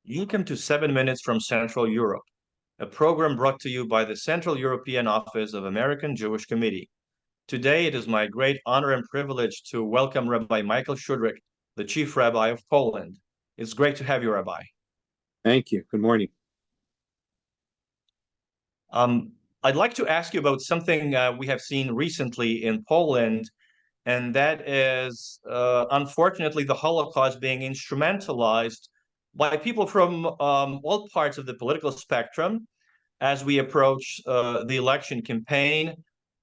Welcome to 7 Minutes from Central Europe, a program brought to you by the Central European Office of American Jewish Committee. Today, it is my great honor and privilege to welcome Rabbi Michael Schudrich, the Chief Rabbi of Poland. It's great to have you, Rabbi. Thank you. Good morning. I'd like to ask you about something we have seen recently in Poland, and that is, unfortunately, the Holocaust being instrumentalized by people from all parts of the political spectrum as we approach the election campaign.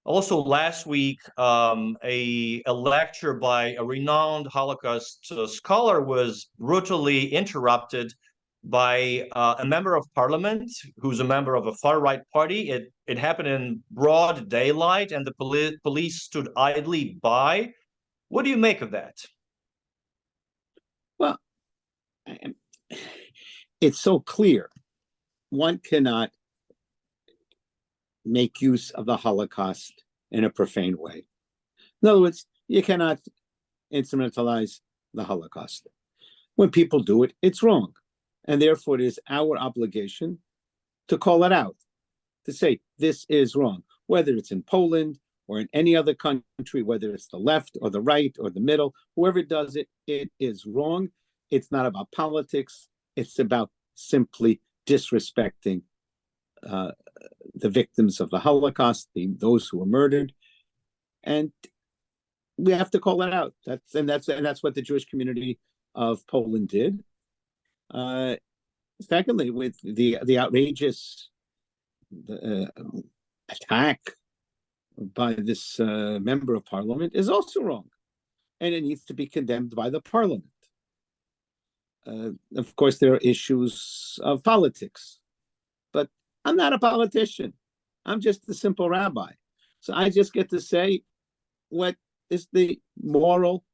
Also, last week, a lecture by a renowned Holocaust scholar was brutally interrupted by a member of parliament who's a member of a far-right party. It happened in broad daylight, and the police stood idly by. What do you make of that? Well, it's so clear. One cannot make use of the Holocaust in a profane way. In other words, you cannot instrumentalize the Holocaust. When people do it, it's wrong. And therefore, it is our obligation to call it out, to say this is wrong, whether it's in Poland or in any other country, whether it's the left or the right or the middle, whoever does it, it is wrong. It's not about politics. It's about simply disrespecting the victims of the Holocaust, those who were murdered, and we have to call that out. That's what the Jewish community of Poland did. Secondly, with the outrageous attack by this member of parliament is also wrong, and it needs to be condemned by the parliament. Of course, there are issues of politics, but I'm not a politician. I'm just a simple rabbi. So I just get to say what is the moral,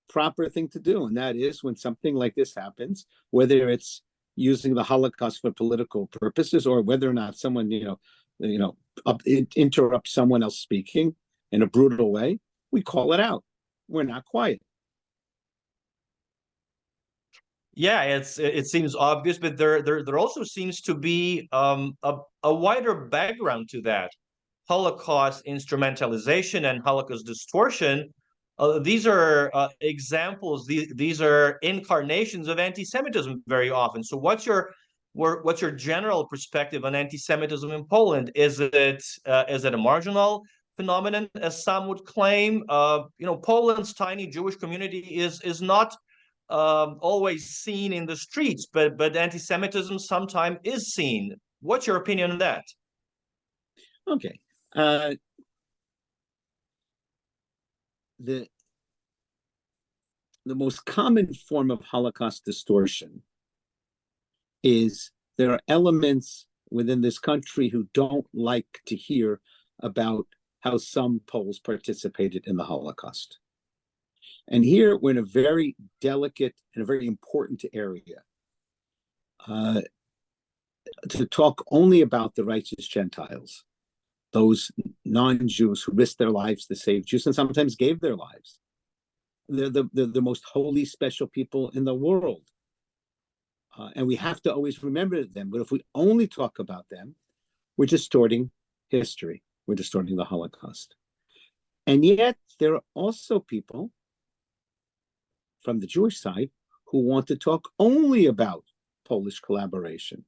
proper thing to do. And that is when something like this happens, whether it's using the Holocaust for political purposes or whether or not someone, interrupts someone else speaking in a brutal way, we call it out. We're not quiet. Yeah, it seems obvious, but there also seems to be a wider background to that. Holocaust instrumentalization and Holocaust distortion. These are examples. These are incarnations of anti-Semitism very often. So, what's your general perspective on anti-Semitism in Poland? Is it a marginal phenomenon, as some would claim? Poland's tiny Jewish community is not always seen in the streets, but anti-Semitism sometimes is seen. What's your opinion on that? Okay. The most common form of Holocaust distortion is there are elements within this country who don't like to hear about how some Poles participated in the Holocaust. And here we're in a very delicate and a very important area. To talk only about the righteous Gentiles, those non-Jews who risked their lives to save Jews and sometimes gave their lives. They're the most holy, special people in the world. And we have to always remember them. But if we only talk about them, we're distorting history. We're distorting the Holocaust. And yet there are also people from the Jewish side who want to talk only about Polish collaboration.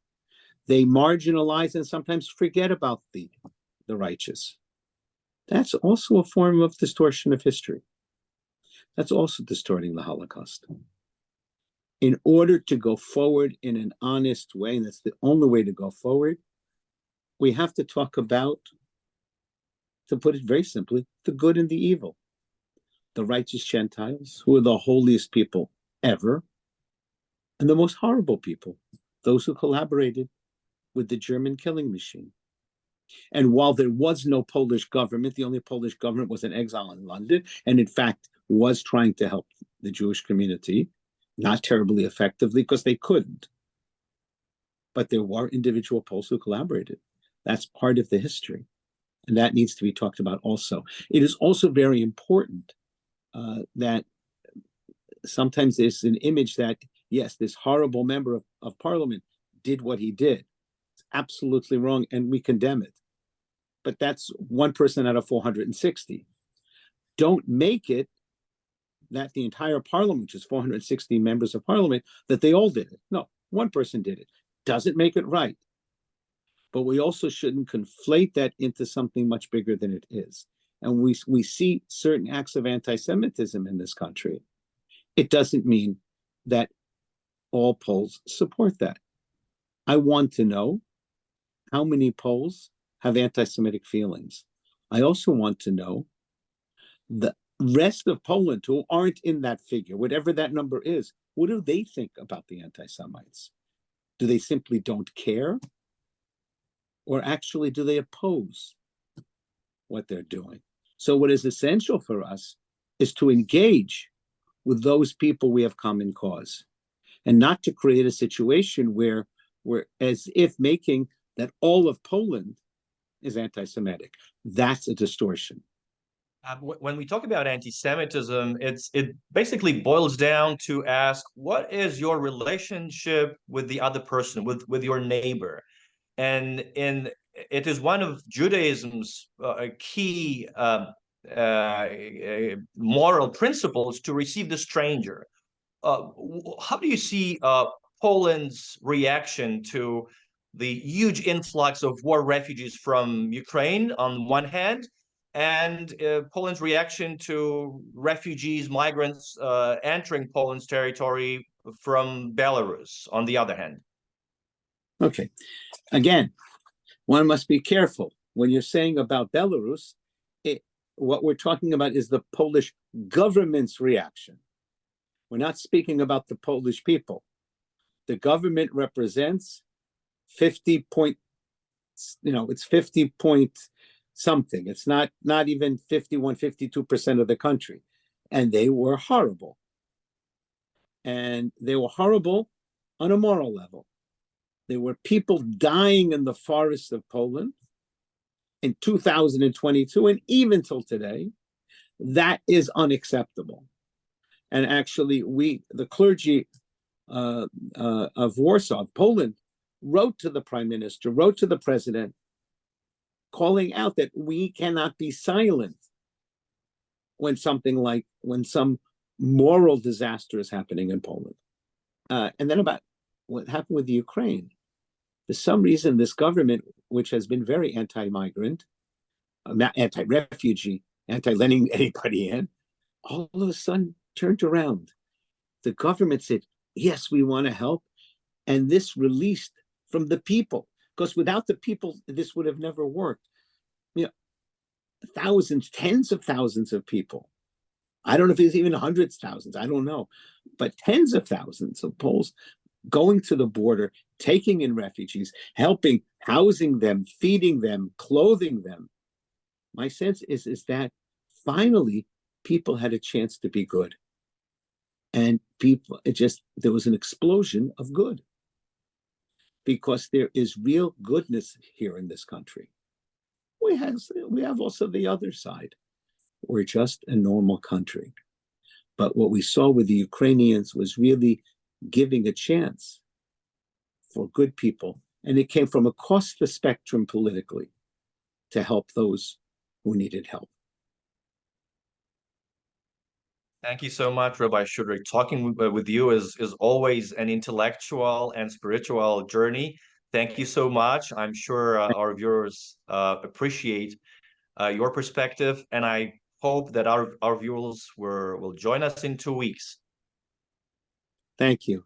They marginalize and sometimes forget about the righteous. That's also a form of distortion of history. That's also distorting the Holocaust. In order to go forward in an honest way, and that's the only way to go forward, we have to talk about, to put it very simply, the good and the evil. The righteous Gentiles, who are the holiest people ever, and the most horrible people, those who collaborated with the German killing machine. And while there was no Polish government, the only Polish government was in exile in London, and in fact was trying to help the Jewish community, not terribly effectively because they couldn't. But there were individual Poles who collaborated. That's part of the history. And that needs to be talked about also. It is also very important that sometimes there's an image that yes, this horrible member of parliament did what he did. It's absolutely wrong, and we condemn it. But that's one person out of 460. Don't make it that the entire parliament, which is 460 members of parliament, that they all did it. No, one person did it. Doesn't make it right. But we also shouldn't conflate that into something much bigger than it is. And we see certain acts of anti-Semitism in this country. It doesn't mean that all Poles support that. I want to know how many Poles have anti-Semitic feelings. I also want to know the rest of Poland who aren't in that figure, whatever that number is. What do they think about the anti-Semites? Do they simply don't care? Or actually, do they oppose what they're doing? So what is essential for us is to engage with those people we have common cause, and not to create a situation where we're as if making that all of Poland is anti-Semitic. That's a distortion. When we talk about anti-Semitism, it basically boils down to ask, what is your relationship with the other person, with your neighbor? And it is one of Judaism's key moral principles to receive the stranger. How do you see Poland's reaction to the huge influx of war refugees from Ukraine on one hand, and Poland's reaction to refugees, migrants entering Poland's territory from Belarus on the other hand? Okay. Again, one must be careful. When you're saying about Belarus, what we're talking about is the Polish government's reaction. We're not speaking about the Polish people. The government represents 50 point, it's 50 point something. It's not even 51, 52% of the country. And they were horrible. And they were horrible on a moral level. There were people dying in the forests of Poland in 2022, and even till today. That is unacceptable. And actually, the clergy of Warsaw, Poland, wrote to the prime minister, wrote to the president, calling out that we cannot be silent when some moral disaster is happening in Poland. And then about what happened with the Ukraine. For some reason, this government, which has been very anti-migrant, anti-refugee, anti-letting anybody in, all of a sudden turned around. The government said, yes, we want to help. And this released from the people, because without the people, this would have never worked. Thousands, tens of thousands of people. I don't know if it's even hundreds of thousands, I don't know, but tens of thousands of Poles going to the border, taking in refugees, helping, housing them, feeding them, clothing them. My sense is that finally people had a chance to be good. And there was an explosion of good. Because there is real goodness here in this country. We have also the other side. We're just a normal country. But what we saw with the Ukrainians was really giving a chance for good people. And it came from across the spectrum politically to help those who needed help. Thank you so much, Rabbi Schudrich. Talking with you is always an intellectual and spiritual journey. Thank you so much. I'm sure our viewers appreciate your perspective, and I hope that our viewers will join us in 2 weeks. Thank you.